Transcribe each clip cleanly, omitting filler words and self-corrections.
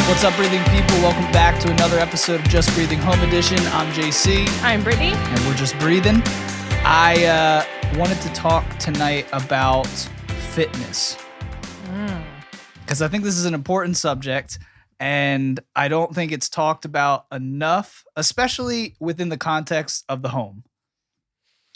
What's up, breathing people? Welcome back to another episode of Just Breathing Home Edition. I'm JC. I'm Brittany. And we're just breathing. I wanted to talk tonight about fitness. Because I think this is an important subject, and I don't think it's talked about enough, especially within the context of the home.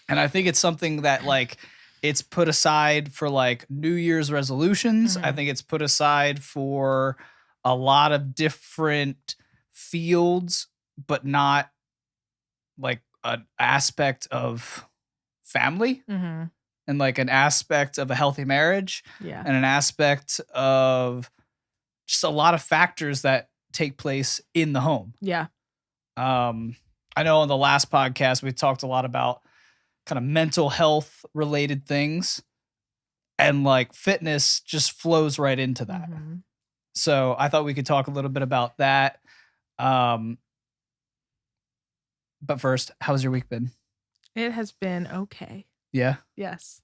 And I think it's something that, like, it's put aside for, like, New Year's resolutions. I think it's put aside for a lot of different fields, but not like an aspect of family and like an aspect of a healthy marriage and an aspect of just a lot of factors that take place in the home. Yeah. I know on the last podcast, we talked a lot about kind of mental health related things, and like fitness just flows right into that. So I thought we could talk a little bit about that. But first, how's your week been? It has been okay. Yeah? Yes.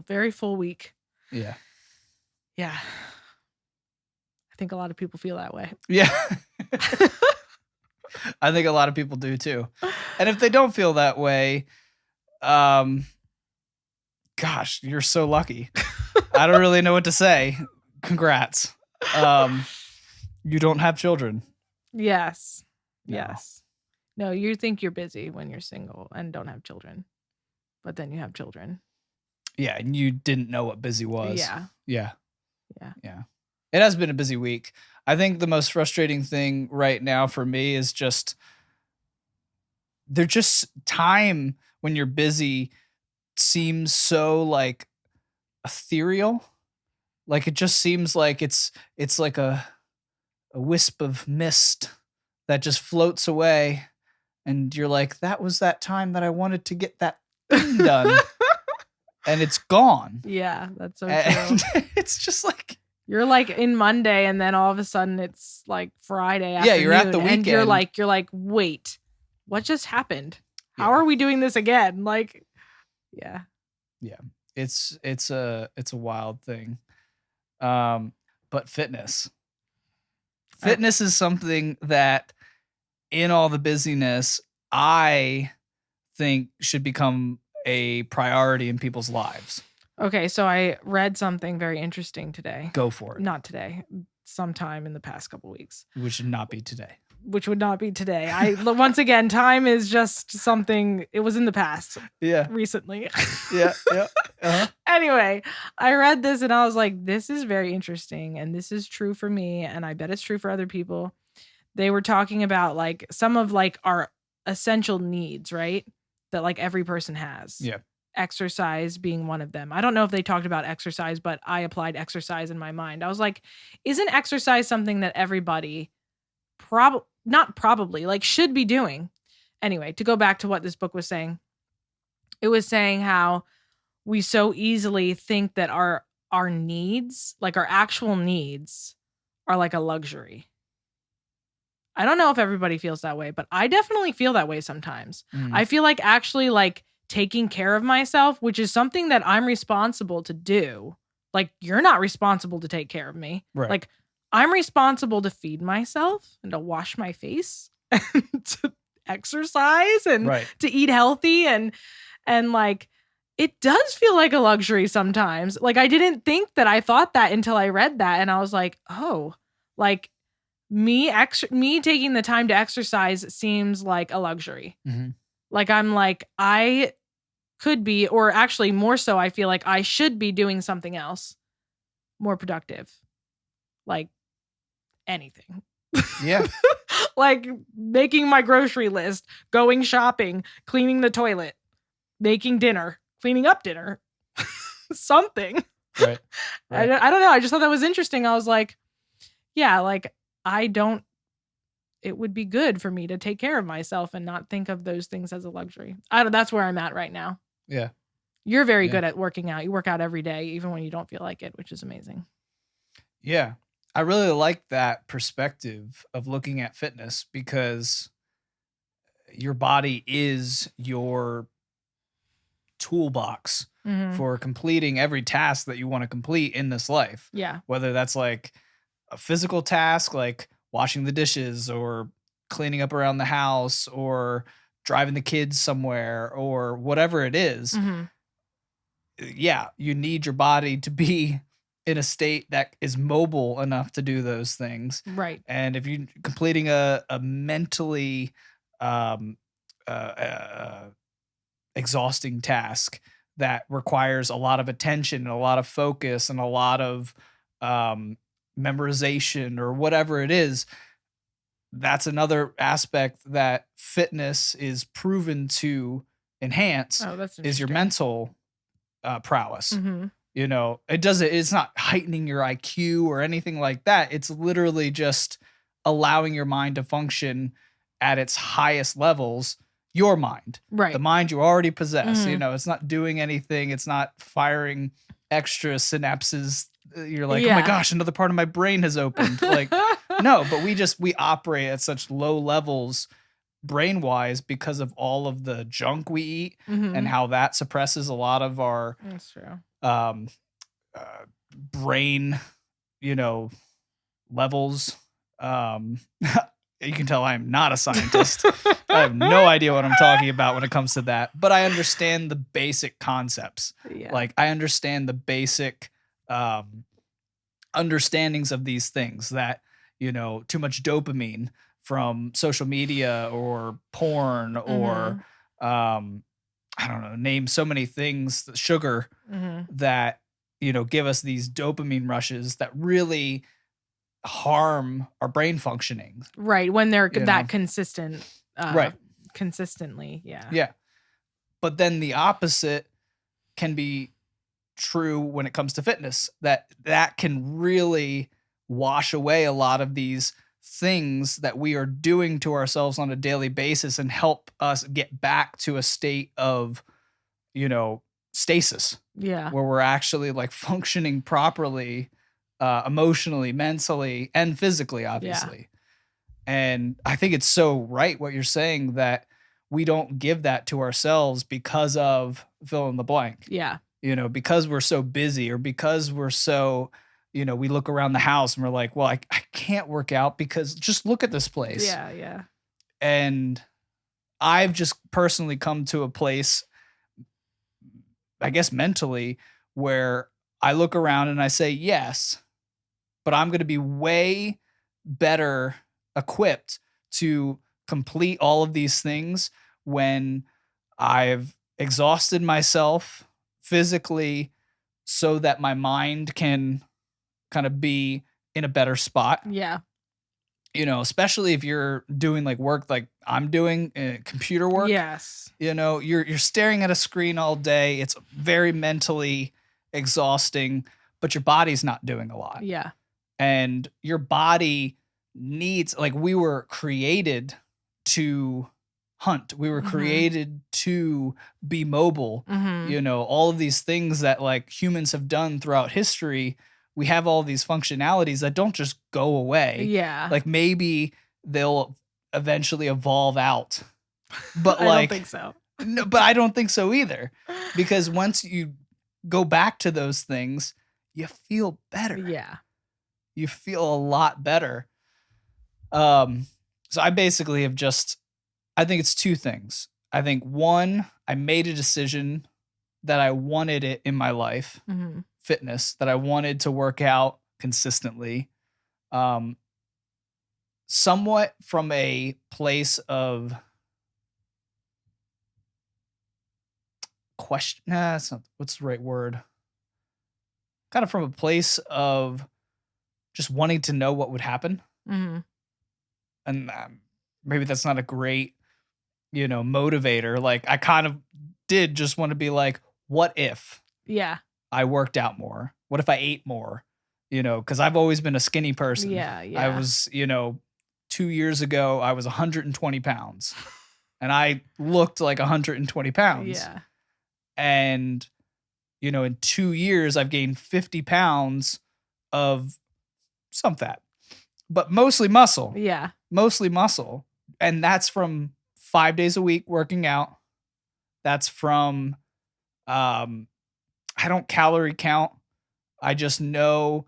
Very full week. Yeah. Yeah. I think a lot of people feel that way. Yeah. I think a lot of people do too. And if they don't feel that way, gosh, you're so lucky. I don't really know what to say. Congrats. You don't have children. Yes. No. Yes. No, you think you're busy when you're single and don't have children, but then you have children. Yeah, and you didn't know what busy was. Yeah. It has been a busy week. I think the most frustrating thing right now for me is just there's just time when you're busy seems so like ethereal. Like it just seems like it's like a wisp of mist that just floats away, and you're like, that was that time that I wanted to get that thing done. And it's gone. Yeah, that's so And true. it's just like You're like in Monday, and then all of a sudden it's like Friday afternoon. Yeah, you're at the and weekend. you're like, wait, what just happened? How Yeah. are we doing this again? Like, yeah. it's a wild thing. But fitness is something that in all the busyness, I think should become a priority in people's lives. Okay, so I read something very interesting today. Go for it. Not today, sometime in the past couple weeks. Which should not be today. Which would not be today. Once again, time is just something. It was in the past. Yeah. Recently. Yeah. Uh-huh. Anyway, I read this and I was like, this is very interesting, and this is true for me, and I bet it's true for other people. They were talking about like some of like our essential needs, right? That like every person has. Yeah. Exercise being one of them. I don't know if they talked about exercise, but I applied exercise in my mind. I was like, isn't exercise something that everybody should be doing? Anyway, to go back to what this book was saying, it was saying how we so easily think that our needs, like our actual needs, are like a luxury. I don't know if everybody feels that way, but I definitely feel that way sometimes. I feel like actually like taking care of myself, which is something that I'm responsible to do. Like, you're not responsible to take care of me. Right. Like, I'm responsible to feed myself and to wash my face and to exercise and to eat healthy. And like, it does feel like a luxury sometimes. Like, I didn't think that I thought that until I read that. And I was like, oh, like me taking the time to exercise seems like a luxury. Like, I'm like, I could be, or actually more so, I feel like I should be doing something else more productive. Like anything. Yeah. Like making my grocery list, going shopping, cleaning the toilet, making dinner, cleaning up dinner, something. Right. I don't know. I just thought that was interesting. I was like, yeah, like it would be good for me to take care of myself and not think of those things as a luxury. That's where I'm at right now. Yeah. You're very good at working out. You work out every day, even when you don't feel like it, which is amazing. Yeah. I really like that perspective of looking at fitness, because your body is your toolbox for completing every task that you want to complete in this life. Yeah. Whether that's like a physical task like washing the dishes or cleaning up around the house or driving the kids somewhere or whatever it is, yeah, you need your body to be in a state that is mobile enough to do those things. Right. And if you're completing a mentally um, uh, uh, exhausting task that requires a lot of attention and a lot of focus and a lot of um, memorization or whatever it is, that's another aspect that fitness is proven to enhance Oh, that's is your interesting. mental prowess. Mm-hmm. You know, it's not heightening your IQ or anything like that. It's literally just allowing your mind to function at its highest levels, your mind, Right. the mind you already possess. Mhm. You know, it's not doing anything. It's not firing extra synapses. You're like, oh my Yeah. gosh, another part of my brain has opened. Like, no, but we operate at such low levels brain wise because of all of the junk we eat and Mhm. how that suppresses a lot of our That's true. um brain, you know, levels. You can tell I'm not a scientist. I have no idea what I'm talking about when it comes to that, but I understand the basic concepts. Yeah. Like I understand the basic understandings of these things that, you know, too much dopamine from social media or porn or I don't know, name so many things, sugar that, you know, give us these dopamine rushes that really harm our brain functioning. Right. When they're You that know? consistent. Right. Consistently. Yeah. Yeah. But then the opposite can be true when it comes to fitness, that can really wash away a lot of these things that we are doing to ourselves on a daily basis and help us get back to a state of, you know, stasis Yeah. where we're actually like functioning properly, emotionally, mentally, and physically, obviously. And I think it's so right what you're saying that we don't give that to ourselves because of fill in the blank. Yeah. You know, because we're so busy or because we're so, you know, we look around the house and we're like, well, I can't work out because just look at this place. Yeah. Yeah. And I've just personally come to a place, I guess mentally, where I look around and I say, yes, but I'm going to be way better equipped to complete all of these things when I've exhausted myself physically so that my mind can kind of be in a better spot. Yeah. You know, especially if you're doing like work like I'm doing, computer work. Yes. You know, you're staring at a screen all day. It's very mentally exhausting, but your body's not doing a lot. Yeah. And your body needs, like, we were created to hunt. We were created to be mobile. You know, all of these things that like humans have done throughout history, we have all these functionalities that don't just go away. Yeah. Like maybe they'll eventually evolve out. But I like, don't think so. no, but I don't think so either. Because once you go back to those things, you feel better. Yeah. You feel a lot better. So I basically have just, I think it's two things. I think one, I made a decision that I wanted it in my life, fitness, that I wanted to work out consistently. Somewhat from a place of question. Nah, that's not, what's the right word? Kind of from a place of just wanting to know what would happen. And maybe that's not a great, you know, motivator. Like I kind of did just want to be like, what if I worked out more? What if I ate more? You know, because I've always been a skinny person. Yeah. I was, you know, 2 years ago, I was 120 pounds and I looked like 120 pounds. Yeah. And, you know, in 2 years, I've gained 50 pounds of some fat, but mostly muscle. Yeah. Mostly muscle. And that's from 5 days a week working out. That's from, I don't calorie count. I just know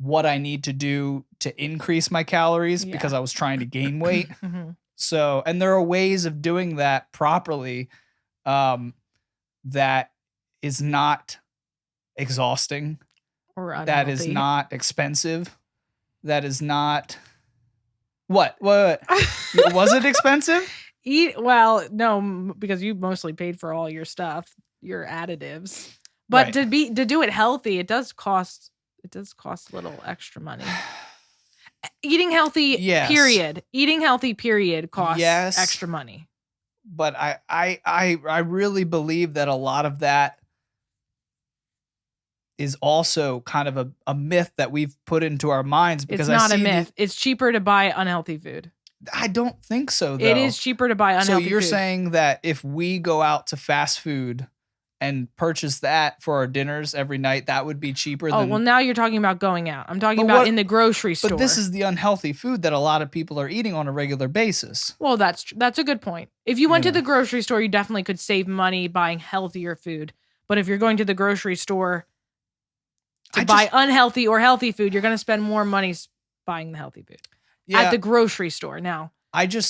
what I need to do to increase my calories because I was trying to gain weight. So, and there are ways of doing that properly that is not exhausting, or unhealthy. that is not expensive, that is not what was it expensive? Well, no, because you mostly paid for all your stuff, your additives. But to do it healthy, it does cost a little extra money. Eating healthy, period. Eating healthy, period, costs extra money. But I really believe that a lot of that is also kind of a myth that we've put into our minds, because it's not a myth. It's cheaper to buy unhealthy food. I don't think so, though. It is cheaper to buy unhealthy food. So you're saying that if we go out to fast food and purchase that for our dinners every night, that would be cheaper than... Oh, well, now you're talking about going out. I'm talking about in the grocery store. But this is the unhealthy food that a lot of people are eating on a regular basis. Well, that's a good point. If you went to the grocery store, you definitely could save money buying healthier food. But if you're going to the grocery store to buy unhealthy or healthy food, you're going to spend more money buying the healthy food at the grocery store. Now,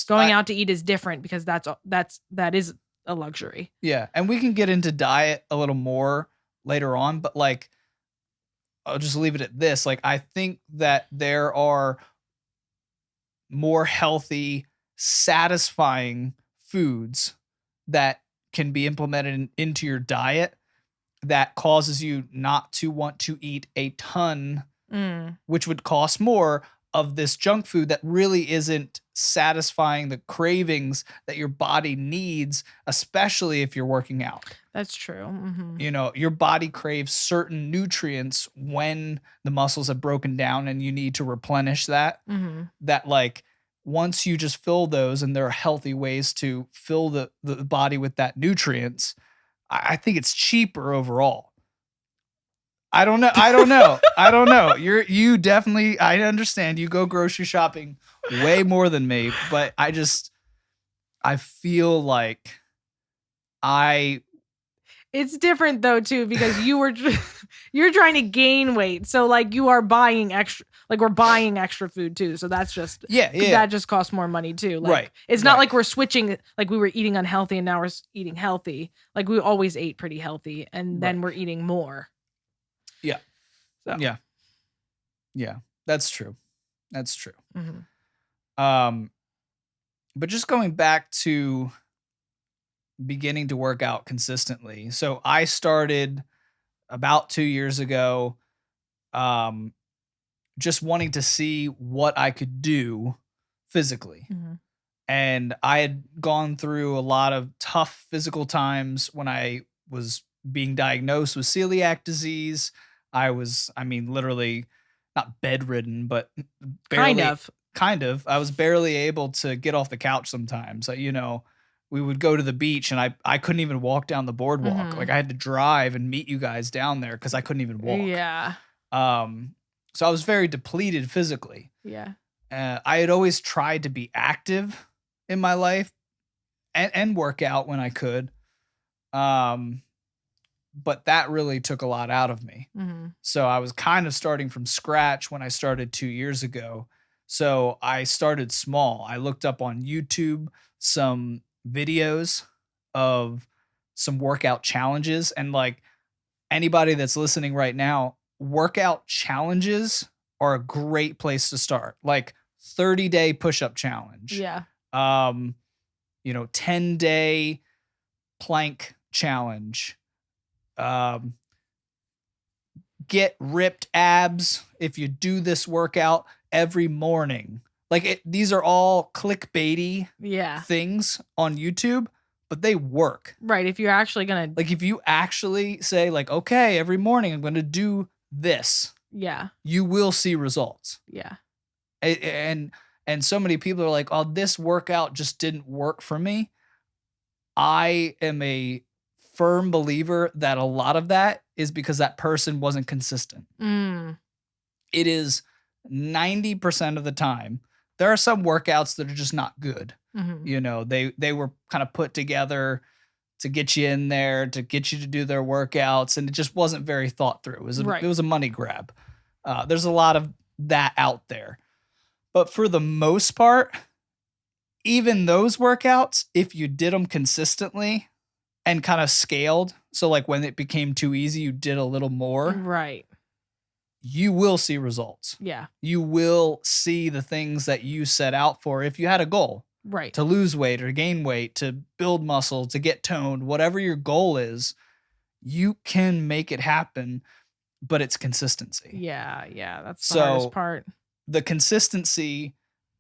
going out to eat is different because that is a luxury. Yeah. And we can get into diet a little more later on, but like, I'll just leave it at this. Like, I think that there are more healthy, satisfying foods that can be implemented into your diet that causes you not to want to eat a ton, which would cost more, of this junk food that really isn't satisfying the cravings that your body needs, especially if you're working out. That's true. Mm-hmm. You know, your body craves certain nutrients when the muscles have broken down and you need to replenish that. That, like, once you just fill those, and there are healthy ways to fill the body with that nutrients, I think it's cheaper overall. I don't know. You definitely, I understand you go grocery shopping way more than me, but I feel like it's different though too, because you're trying to gain weight. So like you are buying extra, like we're buying extra food too. So that's just, that just costs more money too. Like, it's not like we're switching, like we were eating unhealthy and now we're eating healthy. Like we always ate pretty healthy and then we're eating more. Yeah. So. Yeah. That's true. But just going back to beginning to work out consistently. So I started about 2 years ago, just wanting to see what I could do physically. And I had gone through a lot of tough physical times when I was being diagnosed with celiac disease. I was, literally not bedridden, but barely, kind of. I was barely able to get off the couch sometimes. We would go to the beach and I couldn't even walk down the boardwalk. Like I had to drive and meet you guys down there because I couldn't even walk. Yeah. So I was very depleted physically. Yeah. I had always tried to be active in my life and work out when I could. But that really took a lot out of me. So I was kind of starting from scratch when I started 2 years ago. So I started small. I looked up on YouTube some videos of some workout challenges. And like anybody that's listening right now, workout challenges are a great place to start. Like 30-day push-up challenge. Yeah. 10-day plank challenge. Get ripped abs if you do this workout every morning. Like these are all clickbaity things on YouTube, but they work. Right. If you're actually going to, like, if you actually say like, okay, every morning I'm going to do this. Yeah. You will see results. Yeah. And so many people are like, oh, this workout just didn't work for me. I am a firm believer that a lot of that is because that person wasn't consistent. It is 90% of the time. There are some workouts that are just not good. They were kind of put together to get you in there, to get you to do their workouts, and it just wasn't very thought through. It was a money grab. There's a lot of that out there. But for the most part, even those workouts, if you did them consistently and kind of scaled, so like when it became too easy, you did a little more. Right. You will see results. Yeah. You will see the things that you set out for if you had a goal. Right. To lose weight or gain weight, to build muscle, to get toned, whatever your goal is, you can make it happen, but it's consistency. Yeah. That's the hardest part. The consistency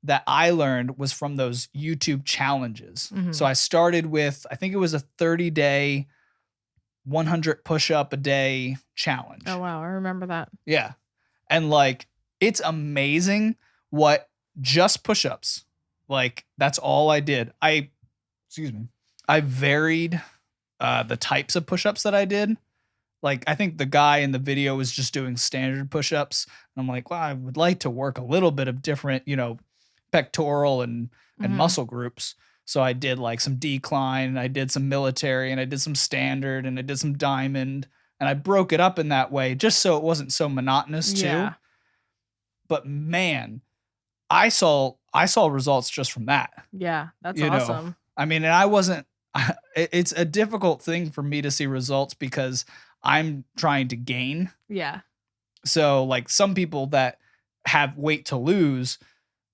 that I learned was from those YouTube challenges. Mm-hmm. So I started with, I think it was a 30-day, 100 push-up a day challenge. Oh, wow. I remember that. Yeah. And like, it's amazing what just push-ups, like that's all I did. I varied the types of push-ups that I did. Like, I think the guy in the video was just doing standard push-ups. And I'm like, well, I would like to work a little bit of different, pectoral and muscle groups. So I did like some decline, and I did some military, and I did some standard, and I did some diamond, and I broke it up in that way just so it wasn't so monotonous too. But man, I saw results just from that. Yeah, that's awesome. I mean, and it's a difficult thing for me to see results because I'm trying to gain. Yeah. So like some people that have weight to lose,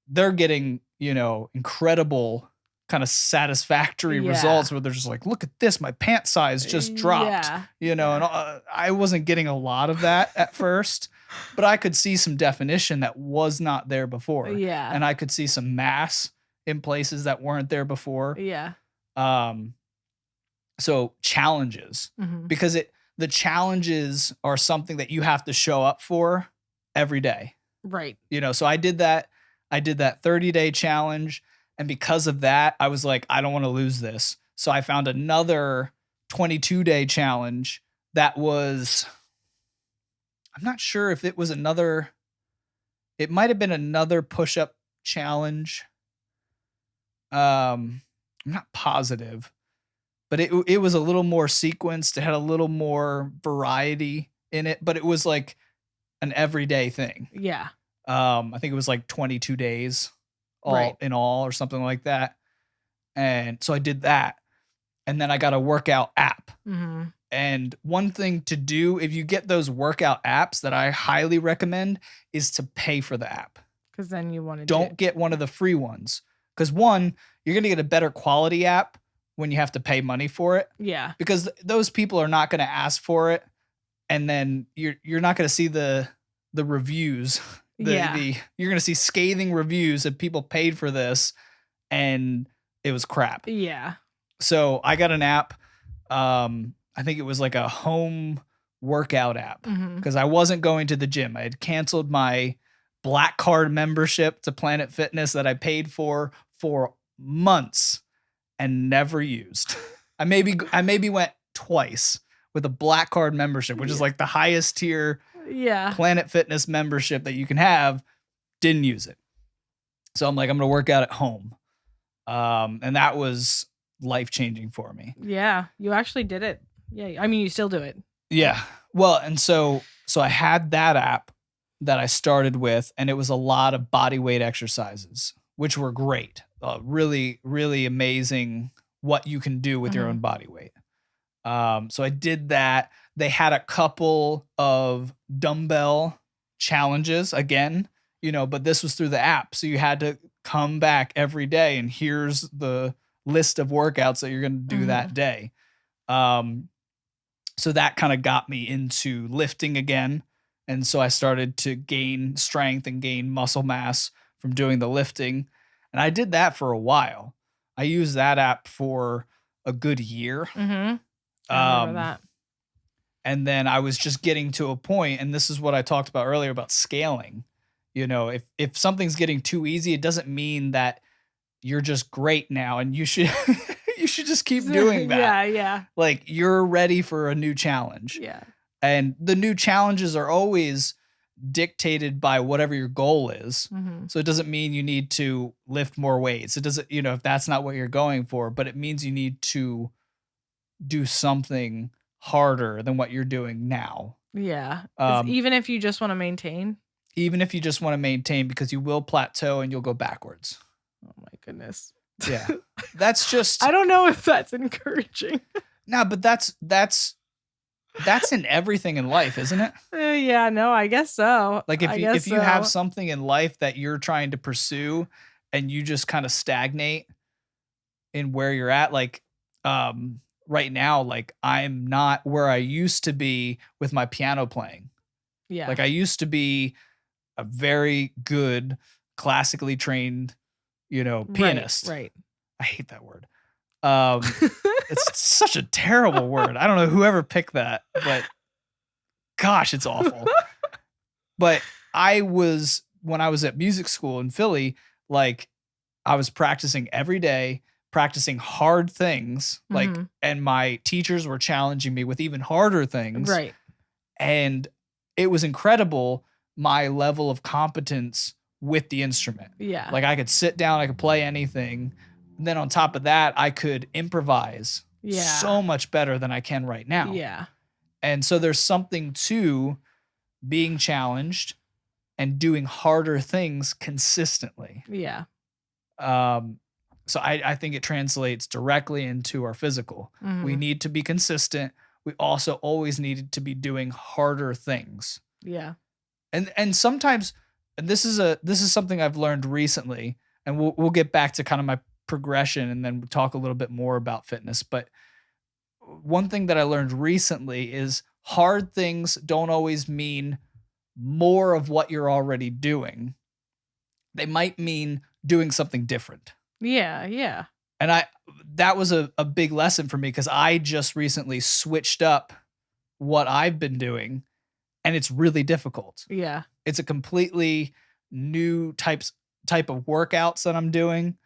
they're getting, incredible kind of satisfactory results where they're just like, look at this, my pant size just dropped, and I wasn't getting a lot of that at first, but I could see some definition that was not there before. Yeah. And I could see some mass in places that weren't there before. Yeah. So challenges, because the challenges are something that you have to show up for every day. Right. So I did that 30-day challenge. And because of that, I was like, I don't want to lose this. So I found another 22-day challenge that was, I'm not sure if it was it might have been another push-up challenge. I'm not positive, but it was a little more sequenced. It had a little more variety in it, but it was like an everyday thing. Yeah. I think it was like 22 days in all or something like that. And so I did that. And then I got a workout app. Mm-hmm. And one thing to do if you get those workout apps that I highly recommend is to pay for the app. Because then you want to don't get one of the free ones. Because one, you're going to get a better quality app when you have to pay money for it. Yeah. Because those people are not going to ask for it. And then you're not going to see the reviews. You're going to see scathing reviews of people paid for this and it was crap. Yeah. So I got an app. I think it was like a home workout app because I wasn't going to the gym. I had canceled my Black Card membership to Planet Fitness that I paid for months and never used. I maybe went twice with a Black Card membership, which is like the highest tier Planet Fitness membership that you can have. Didn't use it. So I'm like, I'm going to work out at home. And that was life-changing for me. Yeah, you actually did it. Yeah, I mean, you still do it. Yeah. Well, and so I had that app that I started with, and it was a lot of bodyweight exercises, which were great. Really, really amazing what you can do with your own body weight. So I did that. They had a couple of dumbbell challenges again, but this was through the app. So you had to come back every day and here's the list of workouts that you're going to do that day. So that kind of got me into lifting again. And so I started to gain strength and gain muscle mass from doing the lifting. And I did that for a while. I used that app for a good year. I remember that. And then I was just getting to a point, and this is what I talked about earlier about scaling. If something's getting too easy, it doesn't mean that you're just great now and you should you should just keep doing that. Yeah. Like you're ready for a new challenge. Yeah. And the new challenges are always dictated by whatever your goal is. So it doesn't mean you need to lift more weights. It doesn't, if that's not what you're going for, but it means you need to do something harder than what you're doing now. Yeah. Even if you just want to maintain? Even if you just want to maintain, because you will plateau and you'll go backwards. Oh my goodness. Yeah. That's just, I don't know if that's encouraging. No, but that's in everything in life, isn't it? Yeah, no, I guess so. Like if you have something in life that you're trying to pursue and you just kind of stagnate in where you're at, like right now, like I'm not where I used to be with my piano playing. Yeah. Like I used to be a very good classically trained, pianist. Right. I hate that word. It's such a terrible word. I don't know whoever picked that, but gosh, it's awful. But when I was at music school in Philly, like I was practicing every day, practicing hard things, like, and my teachers were challenging me with even harder things. Right. And it was incredible, my level of competence with the instrument. Yeah. Like I could sit down, I could play anything. And then on top of that, I could improvise so much better than I can right now. Yeah. And so there's something to being challenged and doing harder things consistently. Yeah. So I think it translates directly into our physical. We need to be consistent. We also always needed to be doing harder things. Yeah. And sometimes, and this is something I've learned recently, and we'll get back to kind of my progression and then talk a little bit more about fitness. But one thing that I learned recently is hard things don't always mean more of what you're already doing. They might mean doing something different. Yeah. Yeah. And that was a big lesson for me, because I just recently switched up what I've been doing, and it's really difficult. Yeah. It's a completely new type of workouts that I'm doing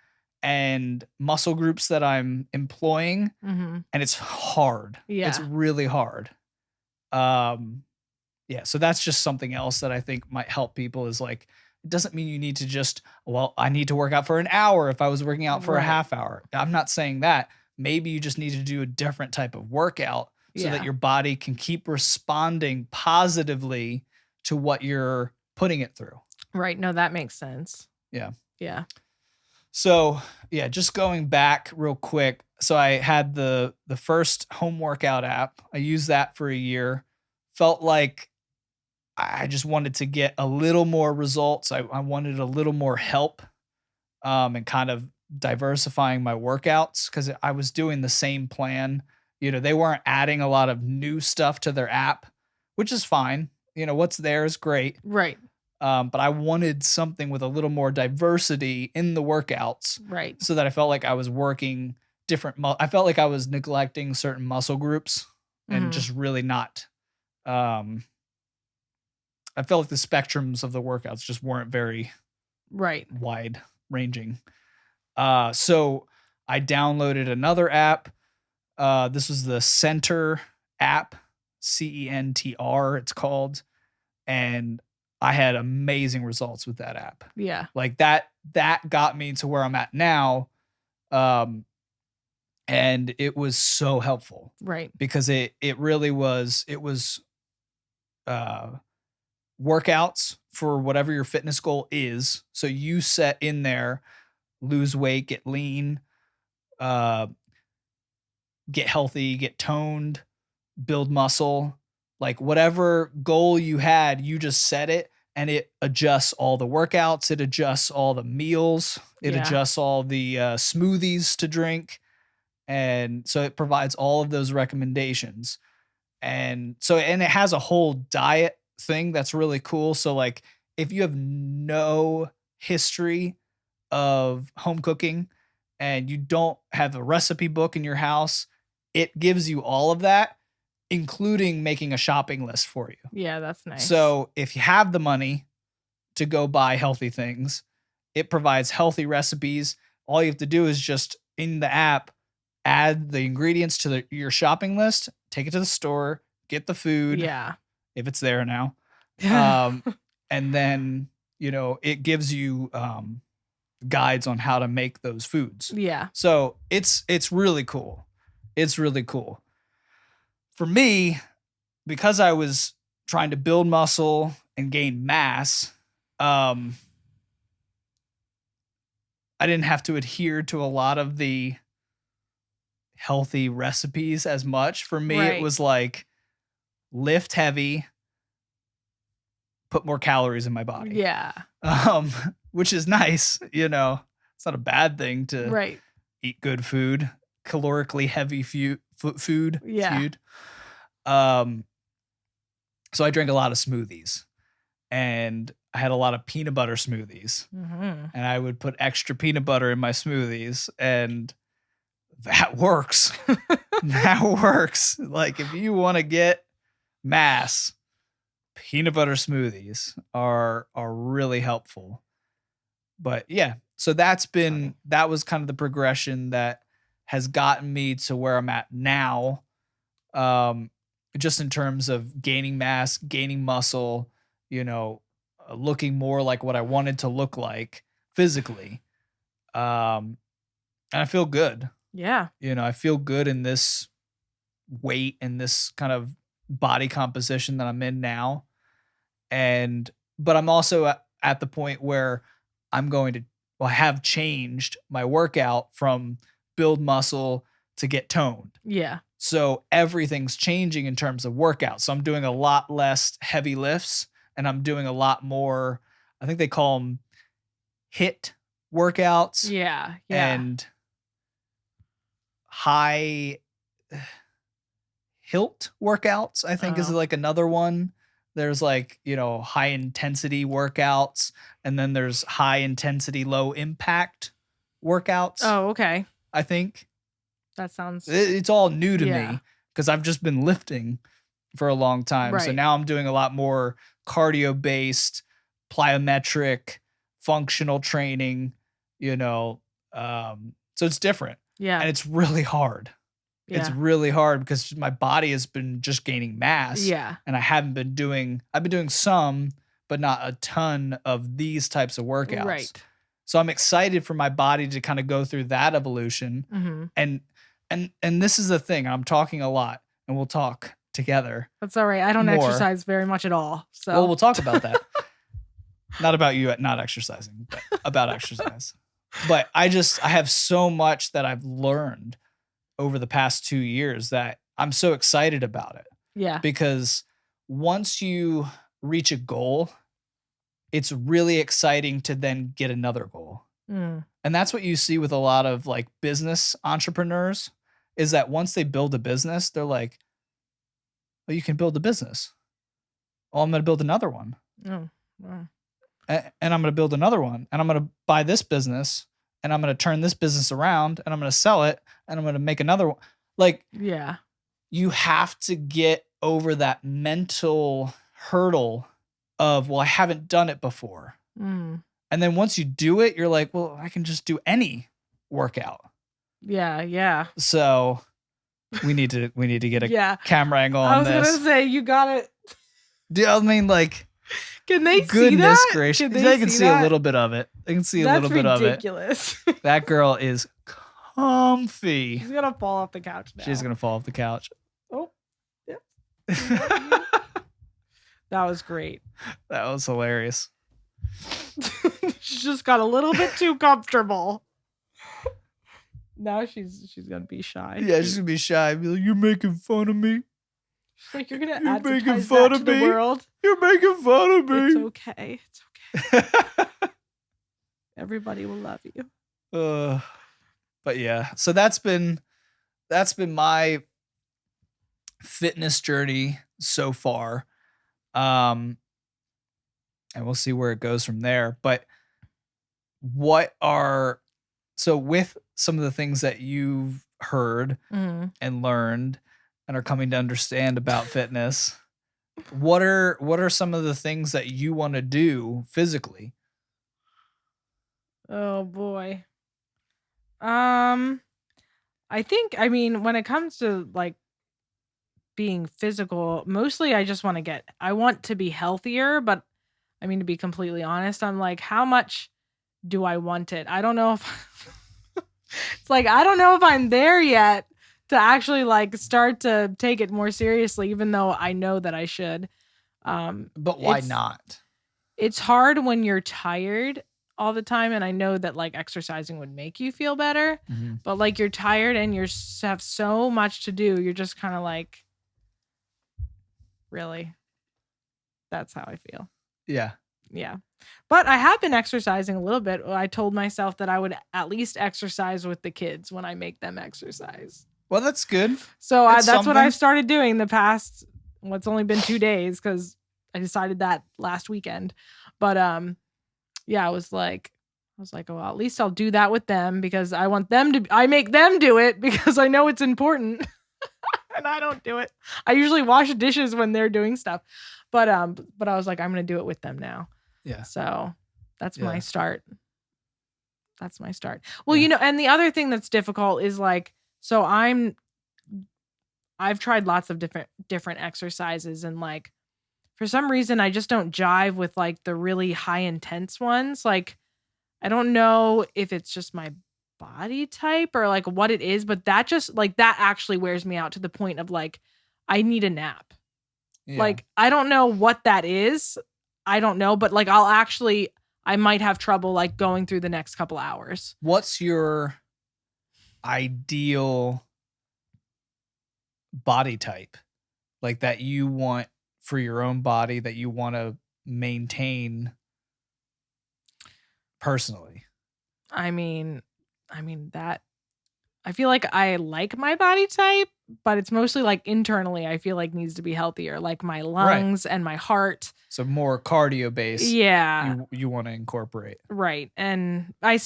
and muscle groups that I'm employing. And it's hard. Yeah. It's really hard. Yeah. So that's just something else that I think might help people, is like, it doesn't mean you need to just, I need to work out for an hour if I was working out for a half hour. I'm not saying that. Maybe you just need to do a different type of workout so that your body can keep responding positively to what you're putting it through. Right. No, that makes sense. Yeah. Yeah. So yeah, just going back real quick. So I had the first home workout app. I used that for a year. Felt like I just wanted to get a little more results. I wanted a little more help, and kind of diversifying my workouts, because I was doing the same plan. They weren't adding a lot of new stuff to their app, which is fine. What's there is great. Right. But I wanted something with a little more diversity in the workouts. Right. So that I felt like I was working different. I felt like I was neglecting certain muscle groups and just really not. I felt like the spectrums of the workouts just weren't very wide ranging. So I downloaded another app. This was the Center app, CENTR, it's called. And I had amazing results with that app. Yeah. Like that got me to where I'm at now. And it was so helpful. Right. Because it really was, workouts for whatever your fitness goal is. So you set in there, lose weight, get lean, get healthy, get toned, build muscle, like whatever goal you had, you just set it, and it adjusts all the workouts. It adjusts all the meals. It adjusts all the smoothies to drink. And so it provides all of those recommendations. And it has a whole diet thing that's really cool. So like if you have no history of home cooking and you don't have a recipe book in your house, it gives you all of that, including making a shopping list for you. Yeah, that's nice. So if you have the money to go buy healthy things, it provides healthy recipes. All you have to do is just in the app, add the ingredients to your shopping list, take it to the store, get the food. Yeah. If it's there now. And then, it gives you guides on how to make those foods. Yeah. So it's really cool. It's really cool. For me, because I was trying to build muscle and gain mass, I didn't have to adhere to a lot of the healthy recipes as much. For me, it was like lift heavy, put more calories in my body. Yeah. Which is nice, you know. It's not a bad thing to eat good food, calorically heavy food. Yeah. So I drank a lot of smoothies, and I had a lot of peanut butter smoothies, and I would put extra peanut butter in my smoothies, and that works. That works. Like, if you want to get mass, peanut butter smoothies are really helpful. But yeah, so that was kind of the progression that has gotten me to where I'm at now. Just in terms of gaining mass, gaining muscle, you know, looking more like what I wanted to look like physically. And I feel good. Yeah. You know, I feel good in this weight and this kind of body composition that I'm in now. But I'm also at the point where I have changed my workout from build muscle to get toned. Yeah. So everything's changing in terms of workout. So I'm doing a lot less heavy lifts, and I'm doing a lot more, I think they call them HIIT workouts. Yeah. And high HIIT workouts, I think is like another one. There's like, you know, high intensity workouts, and then there's high intensity, low impact workouts. Oh, okay. I think. That sounds... It's all new to me because I've just been lifting for a long time. Right. So now I'm doing a lot more cardio-based, plyometric, functional training, you know. So it's different. Yeah. And it's really hard. Yeah. It's really hard because my body has been just gaining mass. Yeah. And I've been doing some, but not a ton of these types of workouts. Right. So I'm excited for my body to kind of go through that evolution. Mm-hmm. And this is the thing, I'm talking a lot, and we'll talk together. That's all right. I don't exercise very much at all. So well, we'll talk about that. Not about you not exercising, but about exercise. But I have so much that I've learned over the past 2 years that I'm so excited about it. Yeah. Because once you reach a goal, it's really exciting to then get another goal. And that's what you see with a lot of like business entrepreneurs, is that once they build a business, they're like, well, you can build a business. Well, I'm going to build another one. Oh, wow. And I'm going to build another one. And I'm going to buy this business. And I'm going to turn this business around. And I'm going to sell it. And I'm going to make another one. Like, yeah, you have to get over that mental hurdle of, well, I haven't done it before. And then once you do it, you're like, well, I can just do any workout. Yeah. So we need to get a camera angle on this. I was gonna say, you got it. I mean, like, can they see that? Goodness gracious. They can see that? a little bit of it. They can see a little bit of it. That's ridiculous. That girl is comfy. She's gonna fall off the couch now. She's gonna fall off the couch. Oh, yeah. That was great. That was hilarious. She just got a little bit too comfortable. Now she's gonna be shy. Yeah, she's gonna be shy. Be like, you're making fun of me. She's like, you're gonna advertise that to the world. You're making fun of me. It's okay. It's okay. Everybody will love you. But yeah, so that's been my fitness journey so far. And we'll see where it goes from there. But so with some of the things that you've heard and learned and are coming to understand about fitness, what are some of the things that you want to do physically? Oh boy. I mean, when it comes to like being physical, mostly I want to be healthier, but I mean, to be completely honest, I'm like, how much do I want it? I don't know if it's like, I don't know if I'm there yet to actually like start to take it more seriously, even though I know that I should. But why not? It's hard when you're tired all the time, and I know that like exercising would make you feel better, but like you're tired and you have so much to do, you're just kind of like, really? That's how I feel. Yeah. But I have been exercising a little bit. I told myself that I would at least exercise with the kids when I make them exercise. Well, that's good. So that's what I've started doing the past, it's only been 2 days because I decided that last weekend. But yeah, I was like, well, at least I'll do that with them because I make them do it because I know it's important. And I don't do it. I usually wash dishes when they're doing stuff. But I was like, I'm going to do it with them now. Yeah. So that's my start. Well, and the other thing that's difficult is like, so I've tried lots of different exercises, and like for some reason I just don't jive with like the really high intense ones. Like I don't know if it's just my body type or like what it is, but that just like that actually wears me out to the point of like I need a nap. Yeah. Like I don't know what that is. I don't know, but like I might have trouble like going through the next couple hours. What's your ideal body type? Like that you want for your own body that you want to maintain personally? I mean that I feel like I like my body type, but it's mostly like internally I feel like needs to be healthier, like my lungs and my heart. So more cardio based. Yeah. You want to incorporate. Right. And I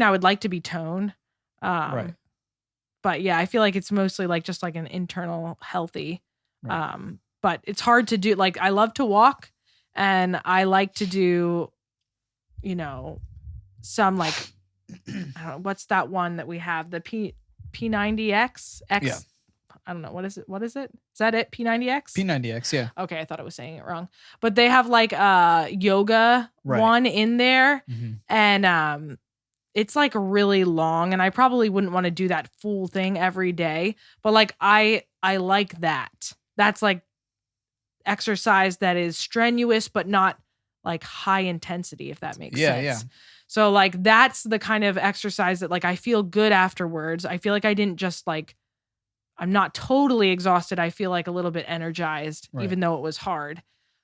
would like to be toned. Right. But yeah, I feel like it's mostly like just like an internal healthy. Right. But it's hard to do. Like I love to walk and I like to do, some like, I don't know, what's that one that we have? The P90X? Yeah. I don't know. What is it? Is that it? P90X? P90X, yeah. Okay, I thought I was saying it wrong. But they have like a yoga one in there. Mm-hmm. And it's like really long. And I probably wouldn't want to do that full thing every day. But like I like that. That's like exercise that is strenuous, but not like high intensity, if that makes sense. Yeah. So like that's the kind of exercise that like I feel good afterwards. I feel like I didn't just like, I'm not totally exhausted. I feel like a little bit energized, even though it was hard.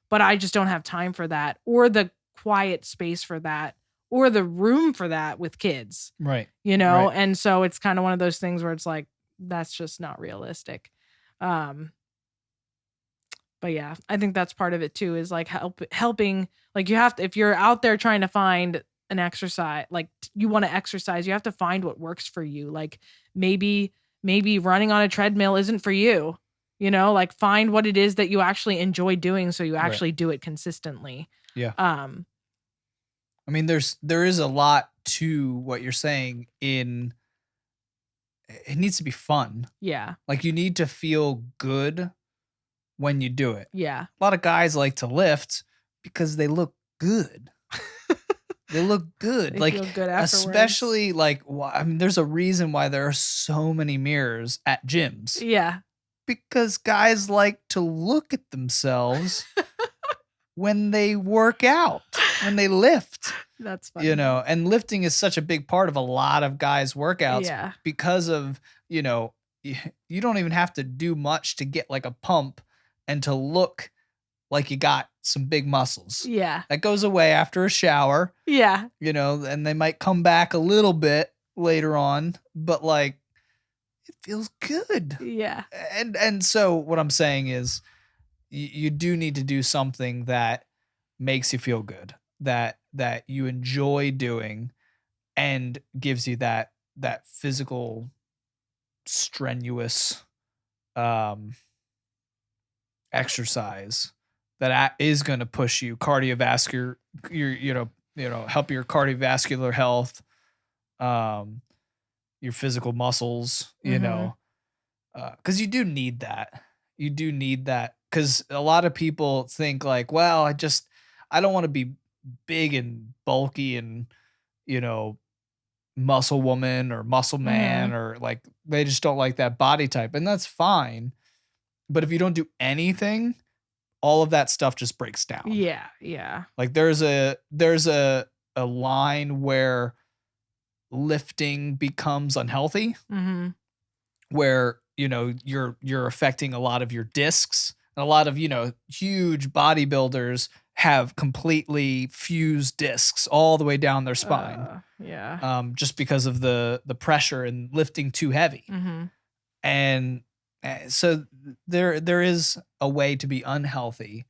But I just don't have time for that, or the quiet space for that, or the room for that with kids. Right. And so it's kind of one of those things where it's like, that's just not realistic. But yeah, I think that's part of it too, is like helping, like you have to, if you're out there trying to find an exercise, like you want to exercise, you have to find what works for you. Like maybe running on a treadmill isn't for you, like find what it is that you actually enjoy doing. So you actually do it consistently. Yeah. I mean, there is a lot to what you're saying it needs to be fun. Yeah. Like you need to feel good when you do it. Yeah. A lot of guys like to lift because they look good. They look good. They like feel good afterwards. Especially like, I mean, there's a reason why there are so many mirrors at gyms. Yeah. Because guys like to look at themselves when they work out, when they lift. That's funny. And lifting is such a big part of a lot of guys' workouts because of, you don't even have to do much to get like a pump and to look like you got some big muscles. Yeah. That goes away after a shower. Yeah. And they might come back a little bit later on, but like it feels good. Yeah. And so what I'm saying is you do need to do something that makes you feel good, that you enjoy doing and gives you that physical strenuous exercise that is going to push you cardiovascular, help your cardiovascular health, your physical muscles, because you do need that. You do need that because a lot of people think like, well, I don't want to be big and bulky and, muscle woman or muscle man, or like they just don't like that body type, and that's fine. But if you don't do anything all of that stuff just breaks down. Yeah. Yeah. Like there's a line where lifting becomes unhealthy, where, you know, you're affecting a lot of your discs, and a lot of, you know, huge bodybuilders have completely fused discs all the way down their spine. Just because of the pressure and lifting too heavy. And so there is a way to be unhealthy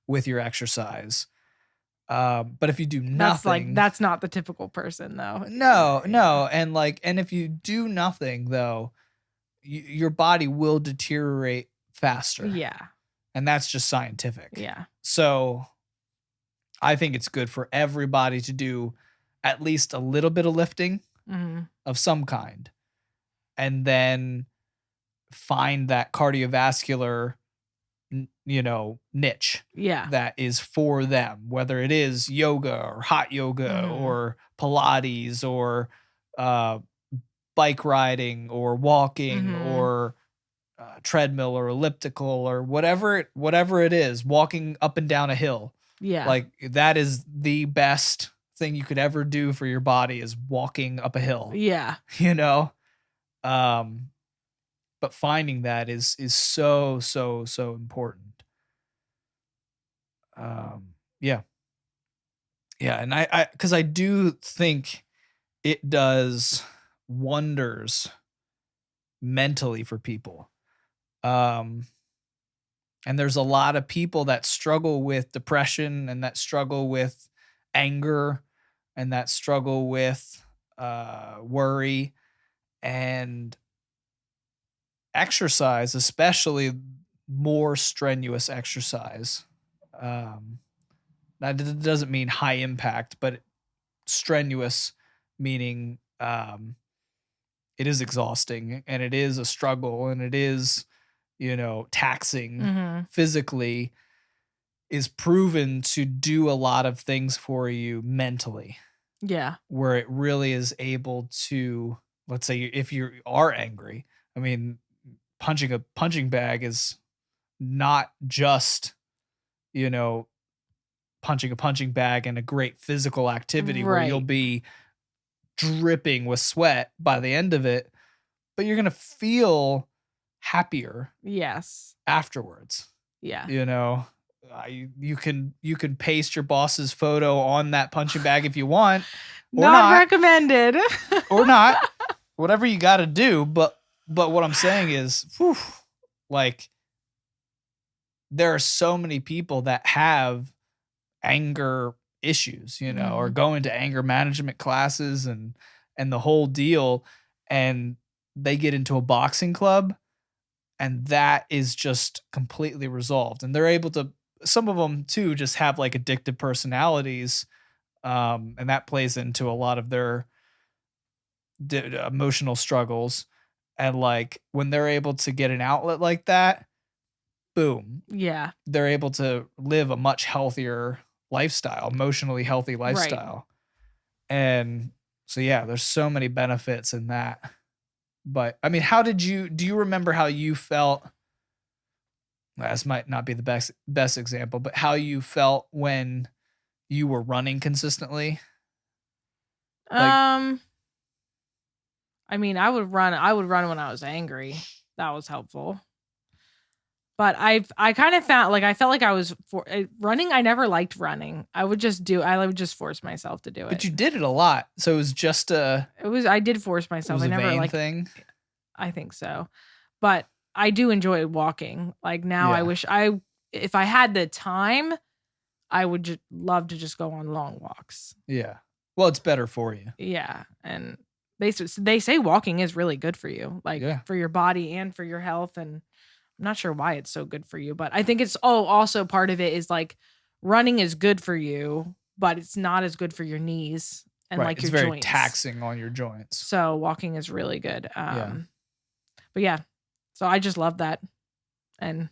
with your exercise. But if you do nothing, that's not the typical person though. No. And if you do nothing though, your body will deteriorate faster. Yeah. And that's just scientific. Yeah. So I think it's good for everybody to do at least a little bit of lifting of some kind, and then find that cardiovascular, you know, niche that is for them, whether it is yoga or hot yoga or Pilates or bike riding or walking or treadmill or elliptical or whatever it is, walking up and down a hill. Yeah. Like that is the best thing you could ever do for your body, is walking up a hill. Yeah. You know? But finding that is so important. Yeah. And I because I do think it does wonders mentally for people. And there's a lot of people that struggle with depression, and that struggle with anger, and that struggle with worry, and exercise, especially more strenuous exercise. That doesn't mean high impact, but strenuous meaning it is exhausting, and it is a struggle, and it is, you know, taxing physically, is proven to do a lot of things for you mentally. Yeah. Where it really is able to, let's say if you are angry, I mean, punching a punching bag is not just, you know, punching a punching bag and a great physical activity where you'll be dripping with sweat by the end of it, but you're going to feel happier. Yes. Afterwards. Yeah. You know, you can paste your boss's photo on that punching bag if you want. Or not recommended. Or not. Whatever you got to do, but what I'm saying is, like, there are so many people that have anger issues, you know, or go into anger management classes and the whole deal, and they get into a boxing club, and that is just completely resolved. And they're able to, some of them too, just have like addictive personalities, and that plays into a lot of their emotional struggles. And like when they're able to get an outlet like that, boom. Yeah. They're able to live a much healthier lifestyle, emotionally healthy lifestyle. Right. And so, yeah, there's so many benefits in that. But I mean, do you remember how you felt? Well, this might not be the best example, but how you felt when you were running consistently? Like, I mean, I would run when I was angry. That was helpful. But I kind of felt like I was running. I never liked running. I would just force myself to do it. But you did it a lot. So it was just I did force myself. It was I never a vain liked thing. I think so. But I do enjoy walking. Like now I wish if I had the time, I would love to just go on long walks. Yeah. Well, it's better for you. Yeah. And they say walking is really good for you, like for your body and for your health. And I'm not sure why it's so good for you, but I think it's also part of it is like running is good for you, but it's not as good for your knees and like your joints. It's very taxing on your joints. So walking is really good. But yeah, so I just love that. And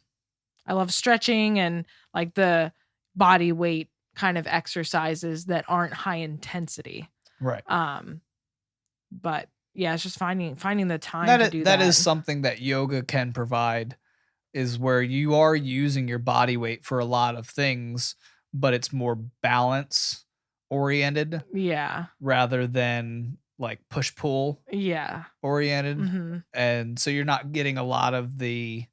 I love stretching and like the body weight kind of exercises that aren't high intensity. Right. But yeah, it's just finding the time to do that. That is something that yoga can provide, is where you are using your body weight for a lot of things, but it's more balance oriented. Yeah. Rather than like push pull. Yeah. Oriented. Mm-hmm. And so you're not getting a lot of the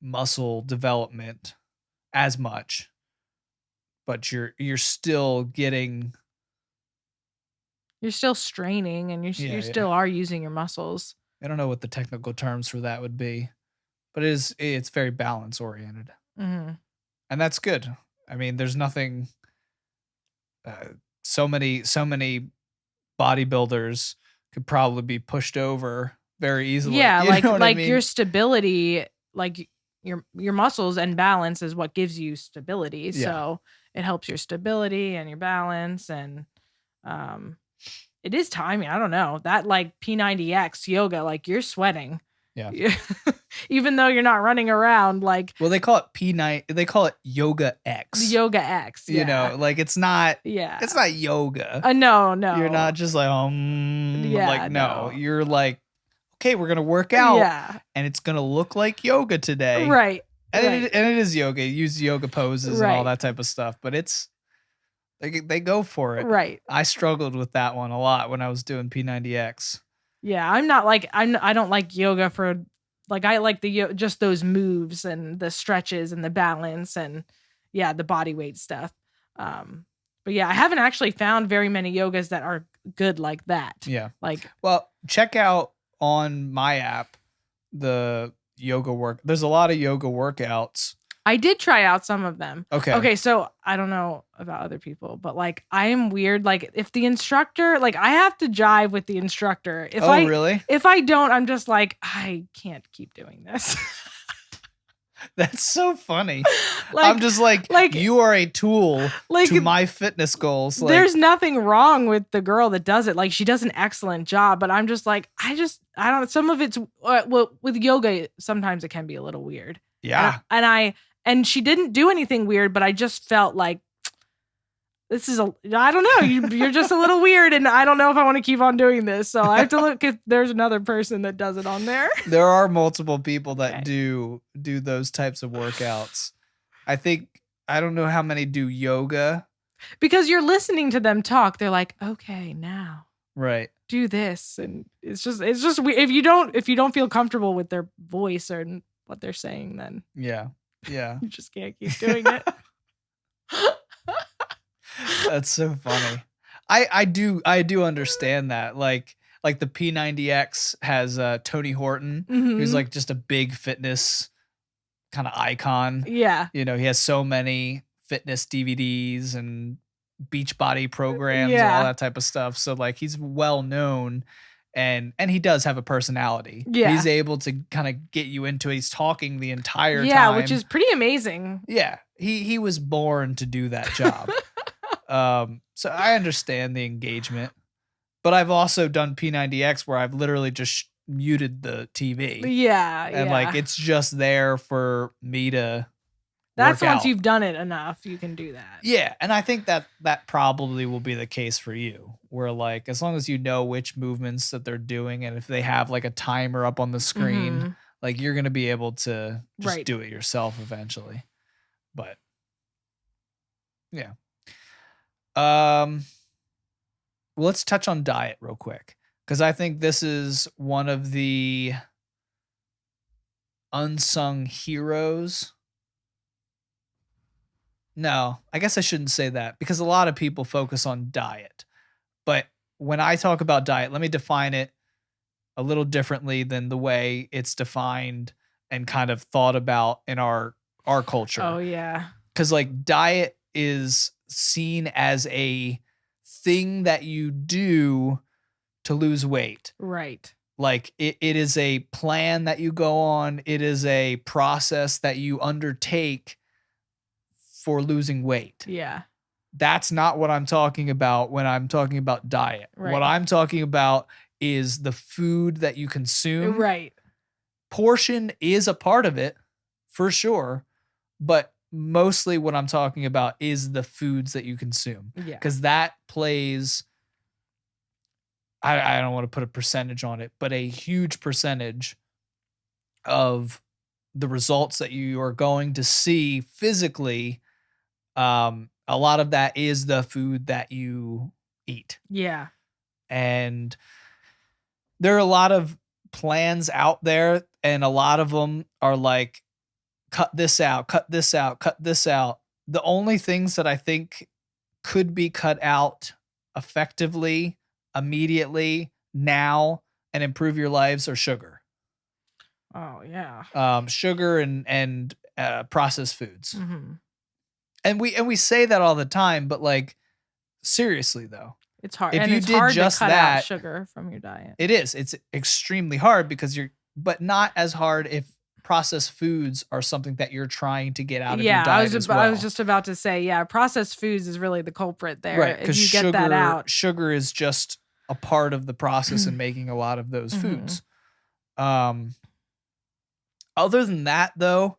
muscle development as much, but you're still getting. You're still straining, and you still are using your muscles. I don't know what the technical terms for that would be, but it's very balance oriented. Mm-hmm. And that's good. I mean, there's nothing. So many bodybuilders could probably be pushed over very easily. Yeah, you know what I mean? your stability, like your muscles and balance is what gives you stability. Yeah. So it helps your stability and your balance, and it is timing. I don't know. That like P90X yoga, like you're sweating. Yeah. Even though you're not running around, like. Well, they call it P9. They call it Yoga X. Yoga X. Yeah. You know, like it's not. Yeah. It's not yoga. No. You're not just like Yeah. Like no. You're like, okay, we're gonna work out. Yeah. And it's gonna look like yoga today. Right. And, right. It is yoga. You use yoga poses and all that type of stuff, but it's. They go for it. Right. I struggled with that one a lot when I was doing P90X. Yeah, I'm not like I don't like yoga for like I like just those moves and the stretches and the balance and the body weight stuff. But yeah, I haven't actually found very many yogas that are good like that. Yeah. Like, well, check out on my app the yoga work. There's a lot of yoga workouts. I did try out some of them. Okay. So I don't know about other people, but like I am weird. Like if the instructor, like I have to jive with the instructor. Really? If I don't, I'm just like, I can't keep doing this. That's so funny. I'm just like you are a tool to my fitness goals. Like, there's nothing wrong with the girl that does it. Like she does an excellent job, but I'm just like, I don't. Some of it's well with yoga. Sometimes it can be a little weird. Yeah. And she didn't do anything weird, but I just felt like this is I don't know. You're just a little weird, and I don't know if I want to keep on doing this. So I have to look if there's another person that does it on there. There are multiple people that do those types of workouts. I don't know how many do yoga. Because you're listening to them talk. They're like, okay, now. Right. Do this. And it's just if you don't feel comfortable with their voice or what they're saying, then yeah. You just can't keep doing it. That's so funny. I do understand that. Like the P90X has Tony Horton, who's like just a big fitness kind of icon. Yeah. You know, he has so many fitness DVDs and Beachbody programs and all that type of stuff. So like he's well known. And he does have a personality. Yeah. He's able to kind of get you into it. He's talking the entire time. Yeah, which is pretty amazing. Yeah. He was born to do that job. So I understand the engagement. But I've also done P90X where I've literally just muted the TV. Yeah. And like it's just there for me to That's once you've done it enough, you can do that. Yeah, and I think that probably will be the case for you, where like as long as you know which movements that they're doing, and if they have like a timer up on the screen, like you're gonna be able to just do it yourself eventually. But yeah, let's touch on diet real quick because I think this is one of the unsung heroes. No, I guess I shouldn't say that because a lot of people focus on diet. But when I talk about diet, let me define it a little differently than the way it's defined and kind of thought about in our culture. Oh, yeah. Because like diet is seen as a thing that you do to lose weight. Right. Like it is a plan that you go on. It is a process that you undertake for losing weight. Yeah. That's not what I'm talking about when I'm talking about diet. Right. What I'm talking about is the food that you consume. Right. Portion is a part of it for sure, but mostly what I'm talking about is the foods that you consume. Yeah. Because that plays, I don't want to put a percentage on it, but a huge percentage of the results that you are going to see physically, a lot of that is the food that you eat. Yeah. And there are a lot of plans out there, and a lot of them are like, cut this out, cut this out, cut this out. The only things that I think could be cut out effectively, immediately, now, and improve your lives are sugar. Oh yeah. Sugar and processed foods. Mm-hmm. And we say that all the time, but like, seriously though, it's hard. If and you it's did hard just to cut that, out sugar from your diet. It is. It's extremely hard because but not as hard if processed foods are something that you're trying to get out of your diet as well. I was just about to say, yeah, processed foods is really the culprit there. Right, if you get that out. Sugar is just a part of the process in making a lot of those foods. Other than that, though,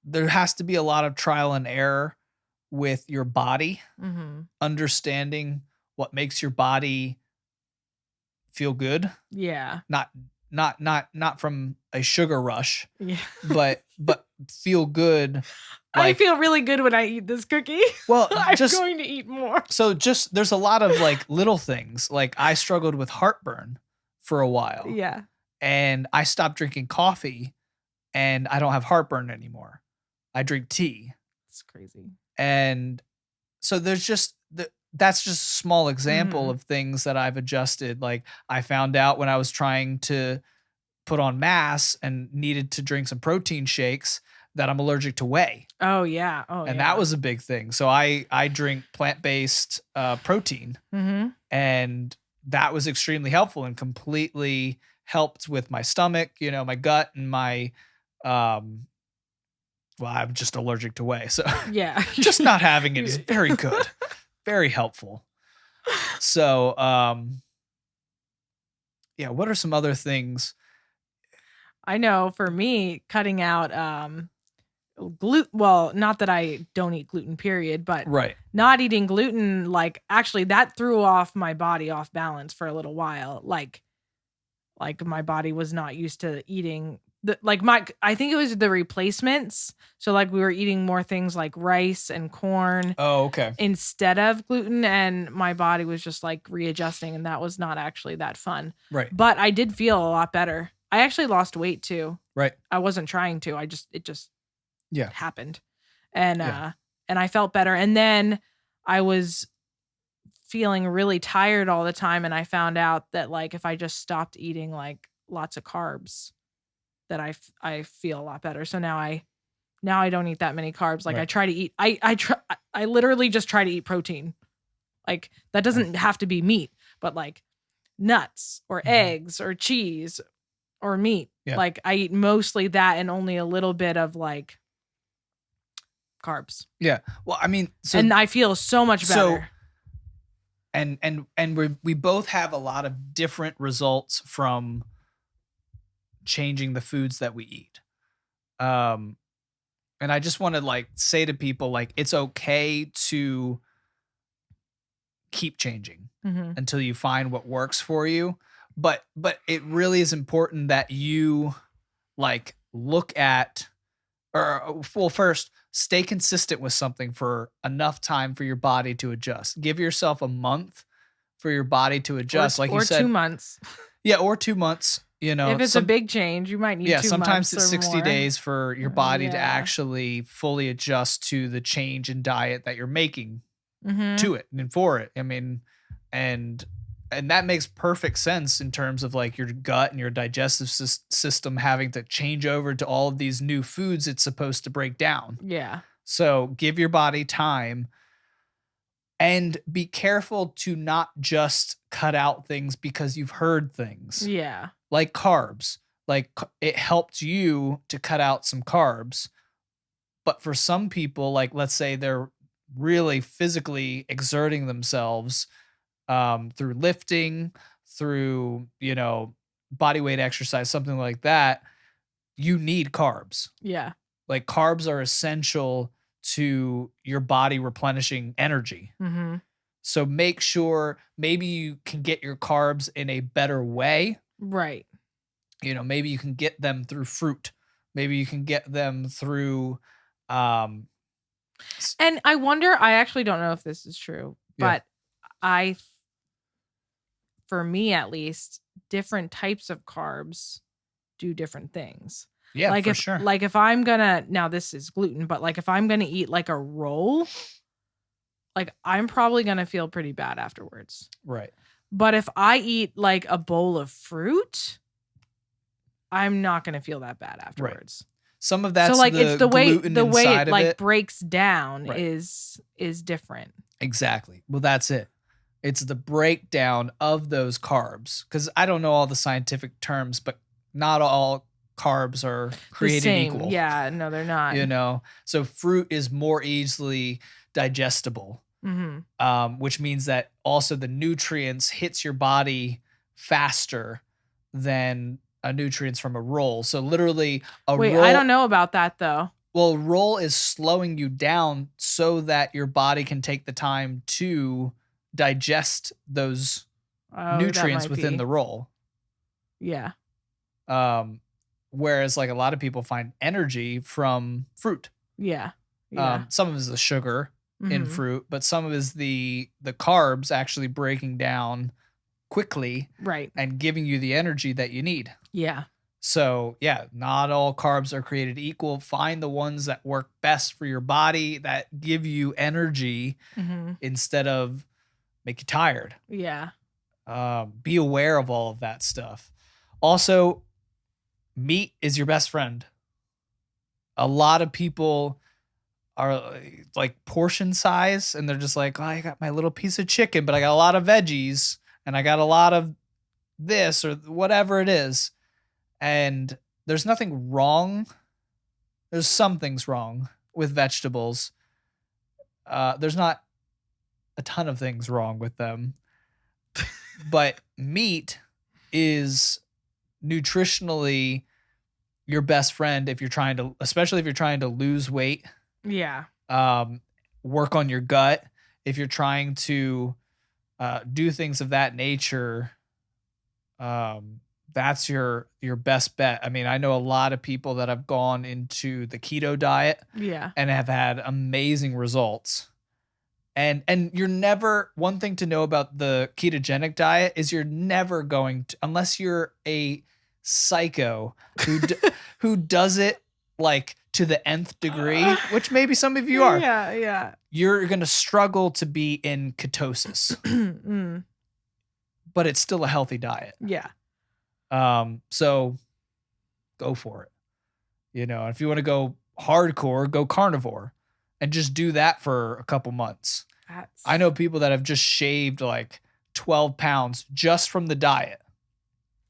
there has to be a lot of trial and error with your body, understanding what makes your body feel good. Yeah. Not from a sugar rush. Yeah. but feel good. I feel really good when I eat this cookie. Well, I'm going to eat more. So there's a lot of like little things. Like I struggled with heartburn for a while. Yeah. And I stopped drinking coffee and I don't have heartburn anymore. I drink tea. It's crazy. And so there's just that's just a small example of things that I've adjusted. Like I found out when I was trying to put on mass and needed to drink some protein shakes that I'm allergic to whey. Oh yeah. And that was a big thing. So I drink plant-based protein, and that was extremely helpful and completely helped with my stomach, my gut and my, well, I'm just allergic to whey. So yeah, just not having it is very good, very helpful. So, yeah. What are some other things? I know for me, cutting out, gluten. Well, not that I don't eat gluten, period, but not eating gluten, like actually that threw off my body off balance for a little while. Like my body was not used to eating I think it was the replacements. So like we were eating more things like rice and corn. Oh, okay. Instead of gluten, and my body was just like readjusting, and that was not actually that fun. Right. But I did feel a lot better. I actually lost weight too. Right. I wasn't trying to. It just happened. And and I felt better. And then I was feeling really tired all the time, and I found out that like if I just stopped eating like lots of carbs, that I feel a lot better. So now I don't eat that many carbs. Like I try to eat I literally just try to eat protein. Like that doesn't have to be meat, but like nuts or eggs or cheese or meat. Yeah. Like I eat mostly that and only a little bit of like carbs. Yeah. Well, I mean, and I feel so much better. And we both have a lot of different results from changing the foods that we eat. And I just want to like say to people, like, it's okay to keep changing until you find what works for you. But it really is important that you like look at, first stay consistent with something for enough time for your body to adjust. Give yourself a month for your body to adjust. Like you said, 2 months. Yeah. Or 2 months. If it's a big change, you might need 2 months. Sometimes it's 60 more. days for your body to actually fully adjust to the change in diet that you're making to it and for it. I mean, and that makes perfect sense in terms of like your gut and your digestive system having to change over to all of these new foods it's supposed to break down. Yeah. So give your body time. And be careful to not just cut out things because you've heard things. Yeah. Like carbs. Like it helped you to cut out some carbs. But for some people, like let's say they're really physically exerting themselves through lifting, through, bodyweight exercise, something like that, you need carbs. Yeah. Like carbs are essential to your body replenishing energy. So make sure maybe you can get your carbs in a better way. Right. Maybe you can get them through fruit. Maybe you can get them through. And I wonder, I actually don't know if this is true, but for me at least, different types of carbs do different things. Yeah, like for sure. Like if I'm gonna, now this is gluten, but like if I'm gonna eat like a roll, like I'm probably gonna feel pretty bad afterwards. Right. But if I eat like a bowl of fruit, I'm not gonna feel that bad afterwards. Right. Some of that's so like it's the way it like breaks down right. is different. Exactly. Well, that's it. It's the breakdown of those carbs, because I don't know all the scientific terms, but not all carbs are created equal. Yeah, no, they're not. You know, so fruit is more easily digestible, which means that also the nutrients hits your body faster than nutrients from a roll. So literally roll. I don't know about that though. Well, roll is slowing you down so that your body can take the time to digest those nutrients within the roll. Yeah. Whereas like a lot of people find energy from fruit. Yeah. Some of it is the sugar in fruit, but some of it is the carbs actually breaking down quickly, right, and giving you the energy that you need. Yeah. So yeah, not all carbs are created equal. Find the ones that work best for your body, that give you energy instead of make you tired. Yeah. Be aware of all of that stuff. Also, meat is your best friend. A lot of people are like portion size, and they're just like, oh, I got my little piece of chicken, but I got a lot of veggies, and I got a lot of this or whatever it is. And there's nothing wrong. There's some things wrong with vegetables. There's not a ton of things wrong with them. But meat is nutritionally your best friend if you're trying to, especially if you're trying to lose weight. Yeah. Work on your gut. If you're trying to do things of that nature, that's your best bet. I mean, I know a lot of people that have gone into the keto diet, and have had amazing results. And you're never, one thing to know about the ketogenic diet is you're never going to, unless you're a psycho who does it like to the nth degree, which maybe some of you are. Yeah. You're going to struggle to be in ketosis. But it's still a healthy diet. Yeah. So go for it. You know, if you want to go hardcore, go carnivore and just do that for a couple months. I know people that have just shaved like 12 pounds just from the diet.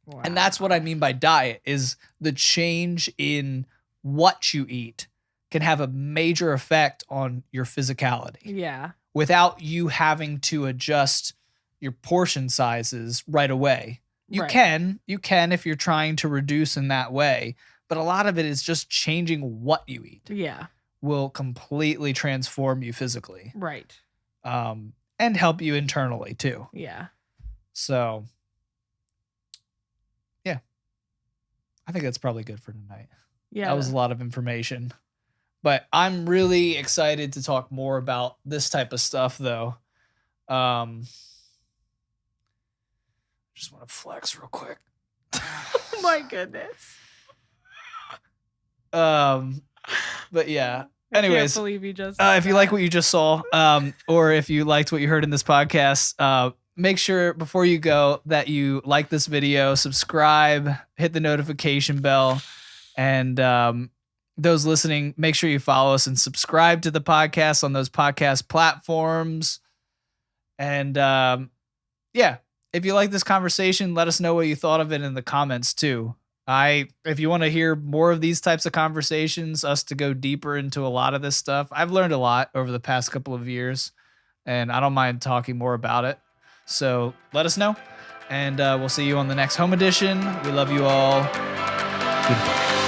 Wow. And that's what I mean by diet, is the change in what you eat can have a major effect on your physicality. Yeah. Without you having to adjust your portion sizes right away. You can if you're trying to reduce in that way, but a lot of it is just changing what you eat. Yeah. Will completely transform you physically. Right. And help you internally too. Yeah. So, yeah. I think that's probably good for tonight. Yeah. That was a lot of information. But I'm really excited to talk more about this type of stuff though. Just want to flex real quick. Oh my goodness. But yeah. Anyways, I can't believe you just if you like what you just saw, or if you liked what you heard in this podcast, make sure before you go that you like this video, subscribe, hit the notification bell, and those listening, make sure you follow us and subscribe to the podcast on those podcast platforms. And yeah, if you like this conversation, let us know what you thought of it in the comments too. If you want to hear more of these types of conversations, us to go deeper into a lot of this stuff, I've learned a lot over the past couple of years, and I don't mind talking more about it. So let us know, and we'll see you on the next home edition. We love you all. Goodbye.